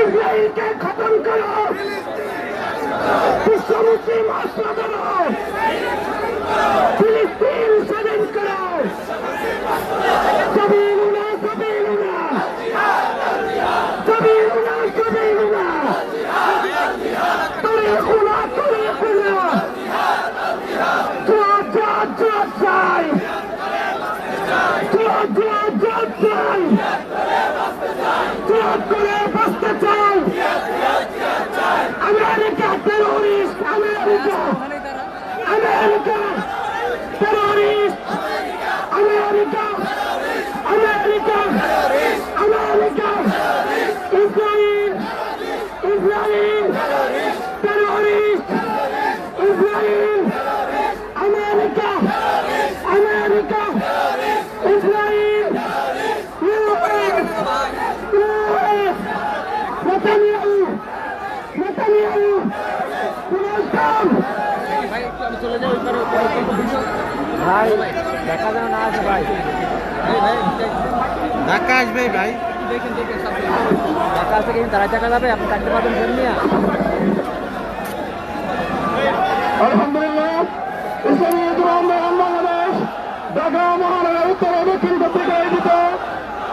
ইসরায়েলকে খতম করো, বিশ্ব মুসলিম অস্ত্র করো, ফিলিস্তিন স্বাধীন করো। সাবিলুনা সাবিলুনা সাবিলুনা সাবিলুনা তরিকুনা তরিকুনা জিহাদ জিহাদ জিহাদ চাই, জিহাদ জিহাদ জিহাদ চাই, জিহাদ করে বাঁচতে চাই। America terrorist, America America terrorist, America America America Israel Israel terrorist, Israel America America Israel US US Netanyahu Netanyahu পুনর্বাসন। ভাই দেখা যেন না আসে ভাই, ধাক্কা আসবে ভাই, ধাক্কা আসতে কিন্তু তারা টাকা যাবে, আপনি থাকতে পারবেন ফোন নিয়ে। আলহামদুলিল্লাহ, ইসলামী আন্দোলন বাংলাদেশ ঢাকা মহানগর উত্তর ও দক্ষিণ কর্তৃক আয়োজিত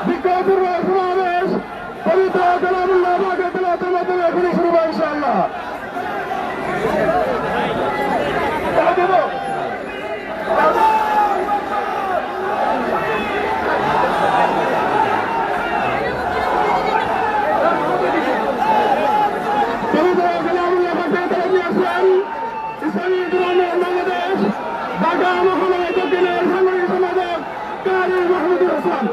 বিক্ষোভ সমাবেশ পবিত্র কালামুল্লাহ পাকের তেলাওয়াতের মাধ্যমে এখনই শুরু হবে ইনশাআল্লাহ। ইসলামী আন্দোলন বাংলাদেশ ঢাকা মহানগর দক্ষিণের সাংগঠনিক সম্পাদক কারি মাহমুদুল হাসান।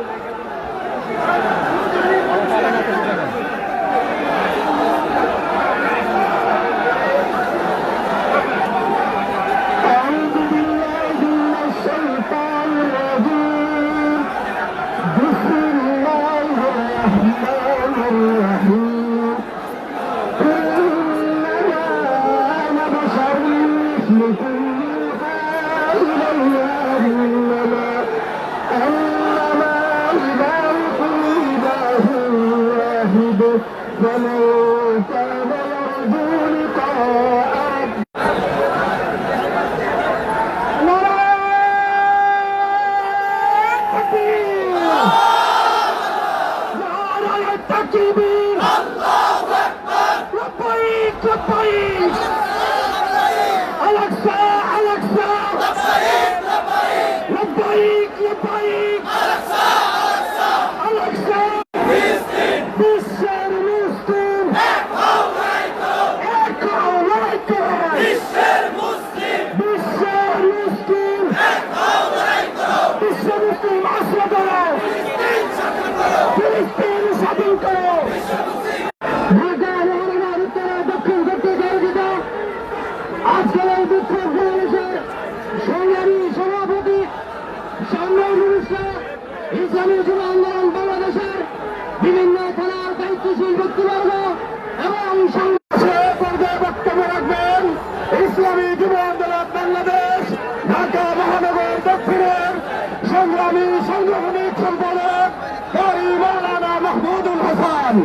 ফিলিস্তিন স্বাধীন করো। ঢাকা মহানগর উত্তর দক্ষিণ কর্তৃক আয়োজিত আজকের এই বিক্ষোভ সমাবেশের সংগ্রামী সভাপতি সংগ্রামী মিনিস্টার ইসলামী যুব আন্দোলন বাংলাদেশের বিভিন্ন থানার দায়িত্বশীল ব্যক্তিবর্গ এবং পর্যায়ে বক্তব্য রাখবেন ইসলামী যুব আন্দোলন বাংলাদেশ ঢাকা মহানগর দক্ষিণের সংগ্রামী সাংগঠনিক সম্পাদক কারি মাওলানা মাহমুদুল হাসান।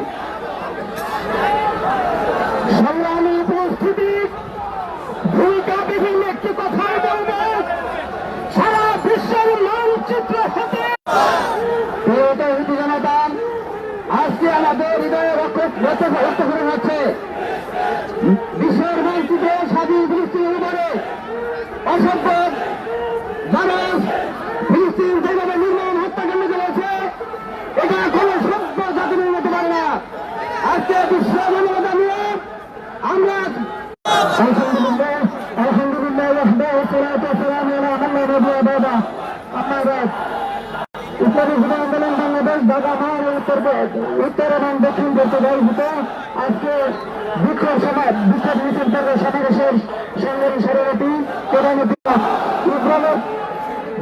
সংগ্রামী উপস্থিতি, ভূমিকা বিভিন্ন একটি কথাই বলবে, সারা বিশ্বের মানচিত্র হতে জনতা আজকে আমাদের হৃদয়ে রক্ত করে হচ্ছে। বিশ্বের মানচিত্রে স্বাধীন ফিলিস্তিনের উপরে অসভ্য জানাস ফিলিস্তিন যেভাবে নির্মম হত্যাকাণ্ড চলেছে, এটা কোনো সভ্য জাতি মেনে নিতে পারে না। আজকে বিশ্ব মানবতা নিয়ে আমরা ইসলামী যুব আন্দোলন বাংলাদেশ ঢাকা মহানগর উত্তর এবং দক্ষিণ কর্তৃক আয়োজিত আজকে বিক্ষোভ মিছিল সমাবেশের সংগ্রামী সভাপতি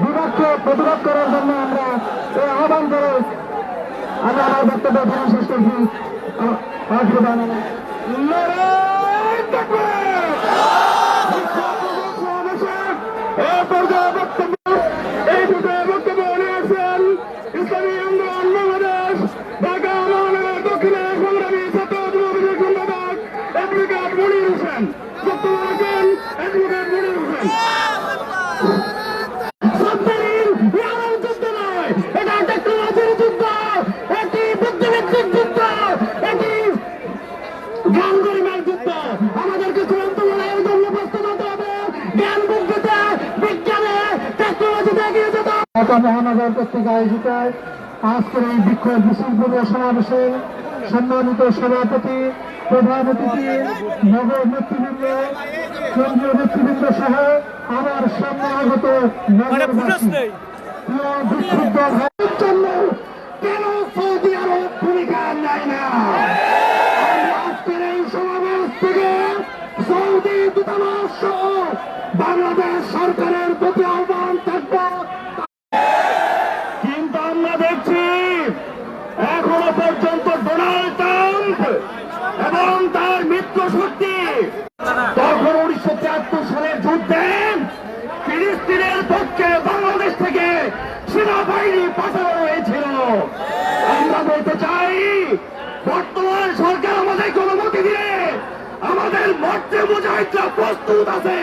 বিভাগকে প্রতিরোধ করার জন্য আমরা আহ্বান করে আমরা আমার বক্তব্য শেষ করছি। এই বিষয়ে বক্তব্য নিয়েছেন ইসলামী আন্দোলন বাংলাদেশ ঢাকা মহানগর দক্ষিণের সংগ্রামী ছাত্র ঢাকা মহানগর কর্তৃক আয়োজিত আজকের এই বিক্ষোভ মিছিল পূর্ব সমাবেশে সম্মানিত সভাপতি, প্রধান অতিথি, নগর নেতৃবৃন্দ, কেন্দ্রীয় নেতৃবৃন্দ সহ আমার সামনে আগত নগরবাসী, প্রিয় বিক্ষুব্ধ ভাইয়ের জন্য কেন সৌদি আরব ভূমিকা নেয় না? আজকের এই সমাবেশ থেকে সৌদি দূতাবাস সহ বাংলাদেশ সরকারের প্রতি আহ্বান থাকবে। কিন্তু আমরা দেখছি এখনো পর্যন্ত ডোনাল্ড ট্রাম্প এবং তার মিত্র শক্তি তখন 1973 সালের যুদ্ধে ফিলিস্তিনের পক্ষে বাংলাদেশ থেকে সেনাবাহিনী পাঠানো হয়েছিল। আমরা বলতে চাই বর্তমান সরকার আমাদেরকে অনুমতি দিয়ে আমাদের মর্তে মুজাহিদরা প্রস্তুত আছে।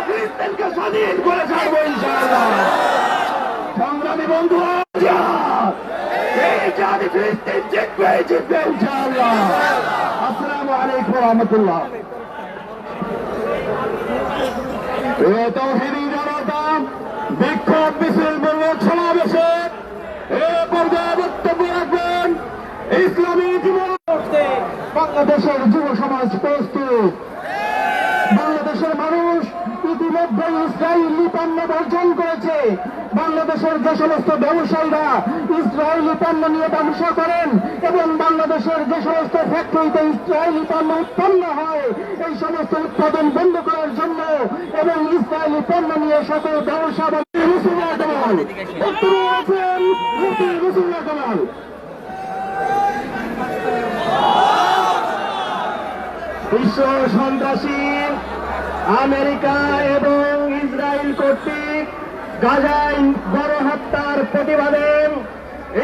ফিলিস্তিনকে স্বাধীন করে ছাড়বো ইনশাআল্লাহ। সংগ্রামী বন্ধু, এই জাতি ফিলিস্তিন জিতবে জিতবে ইনশাআল্লাহ। আসসালামু আলাইকুম ওয়া রাহমাতুল্লাহ। প্রিয় তাওহীদি জনতা, বিক্ষোভ মিছিল মূলক সমাবেশে এ পর্যায়ে বক্তব্য রাখবেন ইসলামী যুব বাংলাদেশের যুব সমাজ প্রস্তুত। বাংলাদেশের মানুষ ইতিমধ্যে ইসরায়েলি পণ্য বর্জন করেছে। বাংলাদেশের যে সমস্ত ব্যবসায়ীরা ইসরায়েলি পণ্য নিয়ে ব্যবসা করেন এবং বাংলাদেশের যে সমস্ত ফ্যাক্টরিতে ইসরায়েলি পণ্য উৎপন্ন হয়, এই সমস্ত উৎপাদন বন্ধ করার জন্য এবং ইসরায়েলি পণ্য নিয়ে সকল ব্যবসা বিশ্ব সন্ত্রাসী আমেরিকা এবং ইসরায়েল কর্তৃক গাজায় গণহত্যার প্রতিবাদে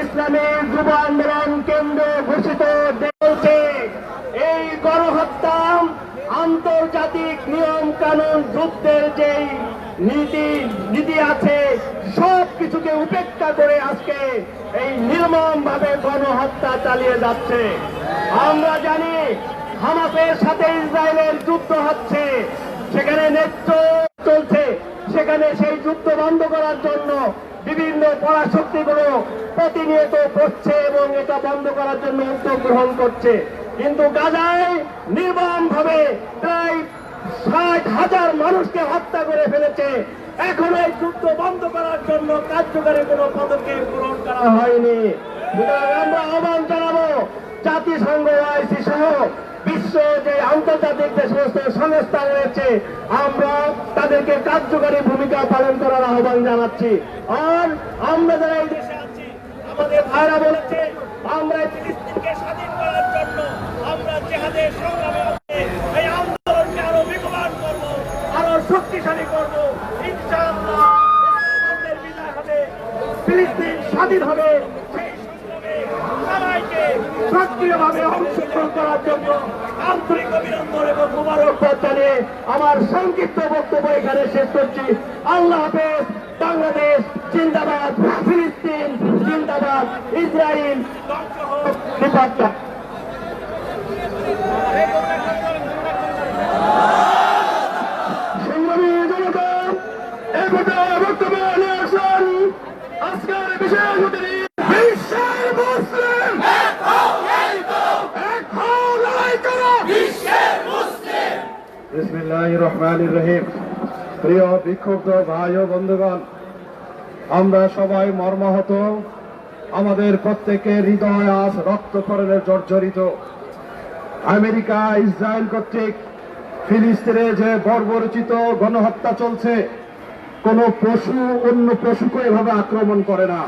ইসলামী যুব আন্দোলন কেন্দ্র ঘোষিত চলছে। এই গণহত্যা আন্তর্জাতিক নিয়ম কানুন, যুদ্ধের যেই নীতি আছে সব কিছুকে উপেক্ষা করে আজকে এই নির্মম ভাবে গণহত্যা চালিয়ে যাচ্ছে। আমরা জানি হামাসের সাথে ইসরায়েলের যুদ্ধ হচ্ছে, সেখানে নেতৃত্ব চলছে, সেখানে সেই যুদ্ধ বন্ধ করার জন্য বিভিন্ন পরাশক্তিগুলো প্রতিনিয়ত করছে এবং এটা বন্ধ করার জন্য উদ্যোগ গ্রহণ করছে। কিন্তু গাজায় নির্মম ভাবে প্রায় 60,000 মানুষকে হত্যা করে ফেলেছে। এখন এই যুদ্ধ বন্ধ করার জন্য কার্যকরী কোনো পদক্ষেপ গ্রহণ করা হয়নি। সুতরাং আমরা আহ্বান জানাবো জাতিসংঘ, OIC সহ বিশ্ব যে আন্তর্জাতিক যে সমস্ত সংস্থা রয়েছে, আমরা তাদেরকে কার্যকরী ভূমিকা পালন করার আহ্বান জানাচ্ছি। আর আমরা যারা এই দেশে আছি, আমাদের ভাইরা বলেছে আমরা ফিলিস্তিনকে স্বাধীন করার জন্য আমরা জিহাদের সংগ্রামে এই আন্দোলনকে আরো বেগবান করব, আরো শক্তিশালী করব। ইনশাআল্লাহ আমাদের বিজয় হবে, ফিলিস্তিন স্বাধীন হবে। সেই সংগ্রামে সবাইকে সক্রিয়ভাবে অংশগ্রহণ করার জন্য আন্তরিক অভিনন্দন এবং মুবারকবাদ জানিয়ে আমার সংক্ষিপ্ত বক্তব্য এখানে শেষ করছি। আল্লাহ হাফেজ। বাংলাদেশ জিন্দাবাদ, ফিলিস্তিন জিন্দাবাদ, ইসরায়েল ধ্বংস হোক, নিপাত। সংগ্রামী জনতা, এই পর্যায়ে বক্তব্য নিয়ে আসেন আজকের বিশেষ অতিথি বিশ্বের মুসলিম বিসমিল্লাহির রহমানির রহিম। প্রিয় বিক্ষুব্ধ ভাই ও বন্ধুগণ, আমরা সবাই মর্মাহত, আমাদের প্রত্যেকের হৃদয় আজ রক্তক্ষরণে জর্জরিত। আমেরিকা ইসরায়েল কর্তৃক ফিলিস্তিনে যে বর্বরচিত গণহত্যা চলছে, কোন পশু অন্য পশুকে এভাবে আক্রমণ করে না।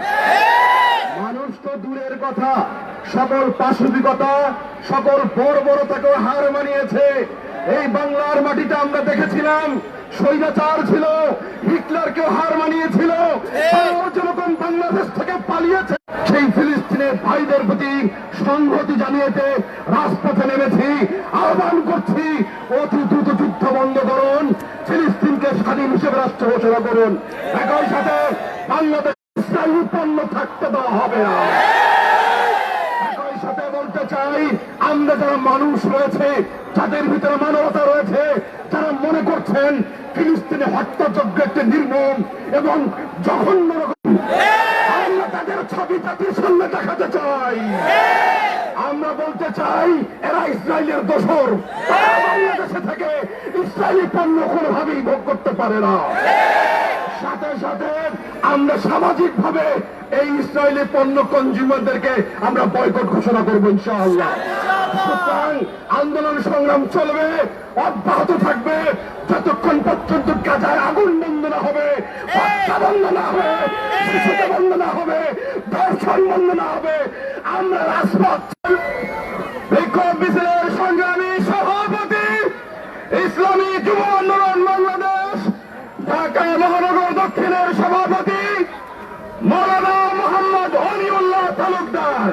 মানুষ তো দূরের কথা, সকল পাশবিকতা, সকল বর্বরতাকেও হার মানিয়েছে। এই বাংলার মাটিতে আমরা দেখেছিলাম স্বৈরাচার ছিল, হিটলারকেও হার মানিয়েছিল। যেরকম বাংলাদেশ থেকে পালিয়েছে, সেই ফিলিস্তিনের ভাইদের প্রতি সংহতি জানিয়েতে রাজপথে নেমেছি। আহ্বান করছি অতি দ্রুত যুদ্ধ বন্ধ করুন, ফিলিস্তিনকে স্বাধীন হিসেবে রাষ্ট্র ঘোষণা করুন। একই সাথে বাংলাদেশ ইসরায়েলি পণ্য থাকতে দেওয়া হবে না। একই সাথে বলতে চাই আমরা যারা মানুষ রয়েছে, যাদের ভিতরে মানবতা রয়েছে, যারা মনে করছেন ফিলিস্তিনে হত্যাযজ্ঞ একটি নির্মম এবং জঘন্য রকম, আমরা তাদের ছবি জাতির সামনে দেখাতে চাই। আমরা বলতে চাই এরা ইসরায়েলের দোসর, তারা বাংলাদেশে থেকে ইসরায়েলি পণ্য কোনোভাবেই ভোগ করতে পারে না। সাথে সাথে আমরা সামাজিক ভাবে এই ইসরায়েলি পণ্য কনজিউমারদেরকে আমরা বয়কট ঘোষণা করবো ইনশাআল্লাহ। সুতরাং আন্দোলন সংগ্রাম চলবে, অব্যাহত থাকবে যতক্ষণ পর্যন্ত গাজায় আগুন বন্ধ না হবে, হত্যা বন্ধ না হবে, শিশুকে বন্ধ না হবে, ধর্ষণ বন্ধ না হবে। আমরা রাজপথ বিক্ষোভ মিছিলের সংগ্রামী সভাপতি ইসলামী যুব আন্দোলন বাংলাদেশ ঢাকা মহানগর দক্ষিণের সভাপতি মৌলানা মোহাম্মদ অলিউল্লাহ তালুকদার।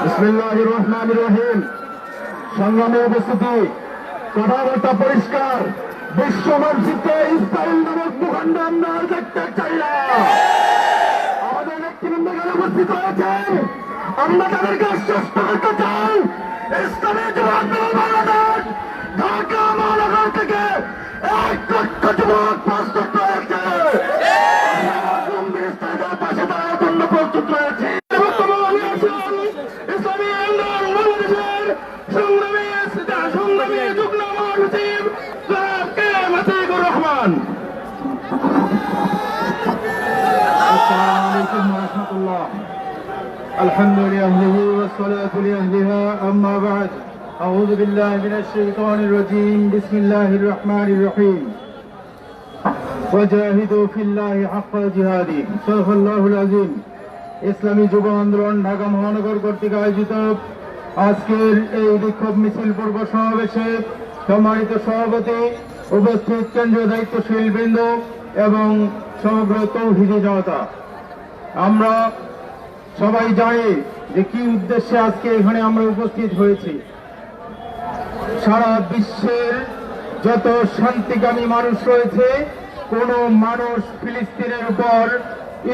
বিসমিল্লাহির রহমানির রহিম। সংগ্রামে উপস্থিতি, কথাবার্তা পরিষ্কার। বিশ্ব মানচিত্রে ইসরায়েল নামক ভূখণ্ড আমরা দেখতে চাই না। আমাদের নেতৃবৃন্দ এখানে উপস্থিত হয়েছেন, আমরা তাদেরকে আশ্বস্ত করতে চাই ইসলামী যুব আন্দোলন বাংলাদেশ ঢাকা মহানগর থেকে 1 লক্ষ যুবক প্রস্তুত রয়েছে, পাশে দাঁড়ানোর জন্য প্রস্তুত রয়েছে। ইসলামী আন্দোলন বাংলাদেশের সংগ্রামী যুগ্ম মহাসচিব জনাব কে মাতিকুর রহমান। السلام عليكم ورحمة الله. الحمد لأهله والصلاة لأهلها أما بعد. أعوذ بالله من الشيطان الرجيم. بسم الله الرحمن الرحيم. وجاهدوا في الله حق جهاده. صدق الله العظيم. ইসলামী যুব আন্দোলন ঢাকা মহানগর কর্তৃক আয়োজিত আজকের এই বিক্ষোভ মিছিল পূর্ব সমাবেশে সম্মানিত সভাপতি, উপস্থিত কেন্দ্রীয় দায়িত্বশীল বৃন্দ এবং সমগ্র তৌহিদি জনতা, আমরা সবাই জানি যে কি উদ্দেশ্যে আজকে এখানে আমরা উপস্থিত হয়েছি। সারা বিশ্বের যত শান্তিকামী মানুষ রয়েছে, কোন মানুষ ফিলিস্তিনের উপর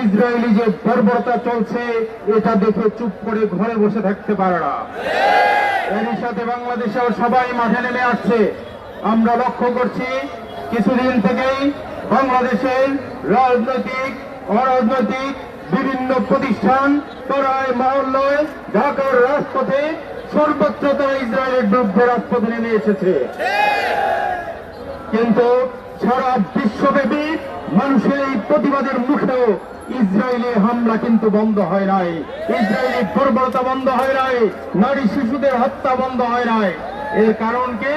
ইসরায়েলি যে বর্বরতা চলছে এটা দেখে চুপ করে ঘরে বসে থাকতে পারে না। এর সাথে বাংলাদেশেও সবাই মাঠে নেমে আসছে। আমরা লক্ষ্য করছি কিছুদিন থেকেই বাংলাদেশের রাজনৈতিক অরাজনৈতিক বিভিন্ন প্রতিষ্ঠান পাড়ায় মহল্লায় ঢাকার রাজপথে সর্বত্র তারা ইসরায়েলের বিরুদ্ধে রাজপথে নেমে এসেছে। কিন্তু সারা বিশ্বব্যাপী মানুষের এই প্রতিবাদের মুখেও ইসরায়েলি হামলা কিন্তু বন্ধ হয় নাই, ইসরায়েলি বর্বরতা বন্ধ হয় নাই, নারী শিশুদের হত্যা বন্ধ হয় নাই। এর কারণ কি?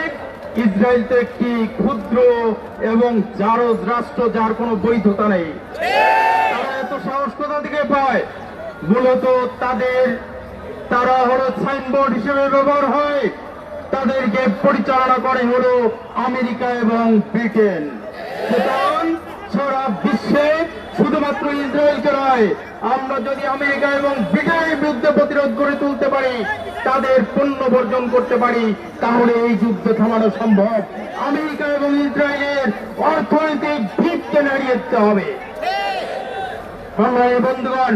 ইসরায়েল তো একটি ক্ষুদ্র এবং জারজ রাষ্ট্র, যার কোনো বৈধতা নেই। তারা এত সাহস কোথা থেকে পায়? মূলত তারা হলো সাইনবোর্ড হিসেবে ব্যবহার হয়, তাদেরকে পরিচালনা করে হলো আমেরিকা এবং ব্রিটেন। সুতরাং সারা বিশ্বে শুধুমাত্র ইসরায়েলকে নয়, আমরা যদি আমেরিকা এবং ব্রিটেনের বিরুদ্ধে প্রতিরোধ গড়ে তুলতে পারি, তাদের পণ্য বর্জন করতে পারি, তাহলে এই যুদ্ধ থামানো সম্ভব। আমেরিকা এবং ইসরায়েলের অর্থনৈতিক ভিতকে নাড়িয়ে দিতে হবে। সংগ্রামী বন্ধুগণ,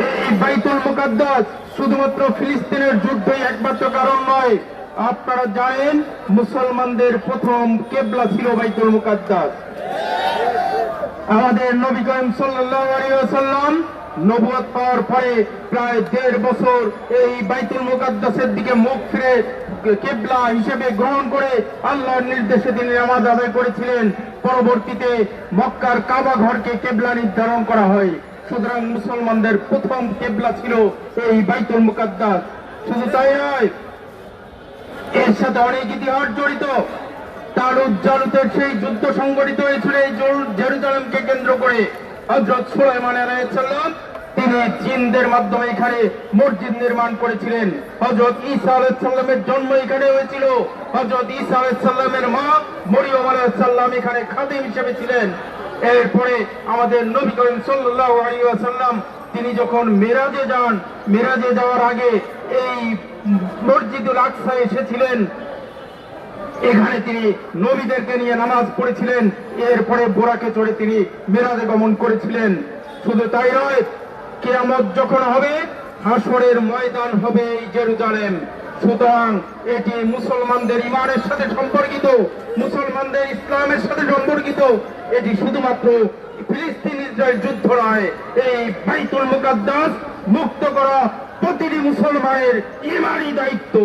এই বাইতুল মুকাদ্দাস শুধুমাত্র ফিলিস্তিনের যুদ্ধই একমাত্র কারণ নয়। আপনারা জানেন মুসলমানদের প্রথম কেবলা ছিল বাইতুল মুকাদ্দাস। আমাদের নবী করিম সাল্লাল্লাহু আলাইহি ওয়াসাল্লাম নবুয়ত পাওয়ার পরে প্রায় 1.5 বছর এই বাইতুল মুকাদ্দাসের দিকে মুখ ফিরে কেবলা হিসেবে গ্রহণ করে আল্লাহর নির্দেশে তিনি নামাজ আদায় করেছিলেন। পরবর্তীতে মক্কার কাবা ঘরকে কেবলা নির্ধারণ করা হয়। সুতরাং মুসলমানদের প্রথম কেবলা ছিল এই বাইতুল মুকাদ্দাস। শুধু তাই নয়, এর সাথে অনেক ইতিহাস জড়িত। তালুত জালুতের সেই যুদ্ধ সংগঠিত হয়েছিল এই জেরুজালেমকে কেন্দ্র করে। হযরত সুলাইমান আলাইহিস সালাম তিনি জিনদের মাধ্যমে এখানে মসজিদ নির্মাণ করেছিলেন। হযরত ঈসা আলাইহিস সালামের জন্ম এখানে হয়েছিল। হযরত ঈসা আলাইহিস সালামের মা মরিয়ম আলাইহিস সালাম এখানে খাদিম হিসেবে ছিলেন। এরপরে আমাদের নবী করিম সাল্লাল্লাহু আলাইহি ওয়াসাল্লাম তিনি যখন মেরাজে যান, মেরাজে যাওয়ার আগে এই মসজিদুল আকসায় এসেছিলেন। এখানে তিনি নবীদেরকে নিয়ে নামাজ পড়েছিলেন, এরপরে বোরাকে চড়ে তিনি মেরাজে গমন করেছিলেন। শুধু তাই নয়, কিয়ামত যখন হবে, হাসরের ময়দান হবে এই জেরুজালেম। সুতরাং এটি মুসলমানদের ইমানের সাথে সম্পর্কিত, মুসলমানদের ইসলামের সাথে সম্পর্কিত। এটি শুধুমাত্র ফিলিস্তিন ইসরায়েল যুদ্ধ নয়, এই বাইতুল মুকাদ্দাস মুক্ত করা প্রতিটি মুসলমানের ইমানি দায়িত্ব।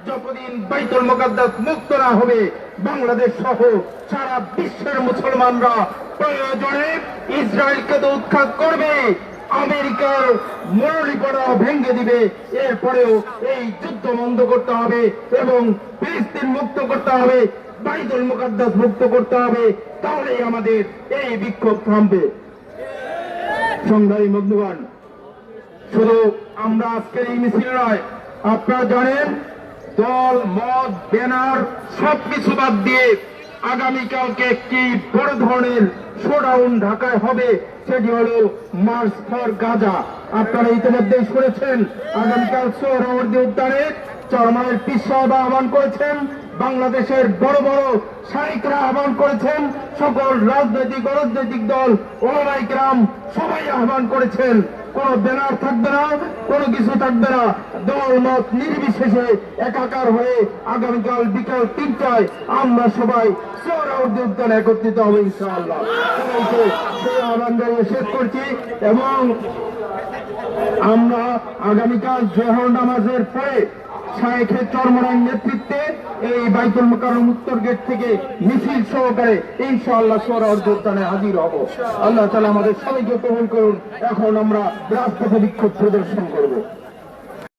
যতদিন বাইতুল মুকাদ্দাস মুক্ত না হবে, বাংলাদেশ সহ সারা বিশ্বের মুসলমানরা প্রয়োজনে ইসরায়েলকে তো উৎখাত করবে, আমেরিকার মুরলীপনা ভেঙে দিবে। এরপরেও এই যুদ্ধ বন্ধ করতে হবে এবং ফিলিস্তিন মুক্ত করতে হবে, বাইতুল মুকাদ্দাস মুক্ত করতে হবে। তাহলেই আমাদের এই বিক্ষোভ থামবে। সংগ্রামী বন্ধুগণ, শুধু আমরা আজকের এই মিছিল নয়, আপনারা জানেন দল মত ব্যানার সবকিছু বাদ দিয়ে আগামীকালকে একটি বড় ধরনের শোডাউন ঢাকায় হবে। সেটি হলো মার্চ ফর গাজা। আপনারা ইতিমধ্যেই শুনেছেন, আগামীকাল সোহরাওয়ার্দী উদ্যানে চরমানের পীর সাহেব আহ্বান করেছেন, বাংলাদেশের বড় বড় শাইখরা আহ্বান করেছেন, সকল রাজনৈতিক অরাজনৈতিক দল ওলামায়ে কেরাম সবাই আহ্বান করেছেন। কোন ব্যানার থাকবে না, কোনো কিছু থাকবে না, দল মত নির্বিশেষে একাকার হয়ে আগামীকাল বিকাল 3টায় আমরা সবাই সোহরাওয়ার্দী উদ্যানে একত্রিত হবে ইনশাআল্লাহ। সেই আহ্বান জানিয়ে শেষ করছি এবং আমরা আগামীকাল জোহর নামাজের পরে শায়েখে চরমরার নেতৃত্বে এই বাইতুল মুকাররম উত্তর গেট থেকে মিছিল সহকারে ইনশাআল্লাহ সোহরাওয়ার্দী উদ্যানে হাজির হব। আল্লাহ তাআলা আমাদের সবাইকে কবুল করুন। এখন আমরা রাজপথে বিক্ষোভ প্রদর্শন করব।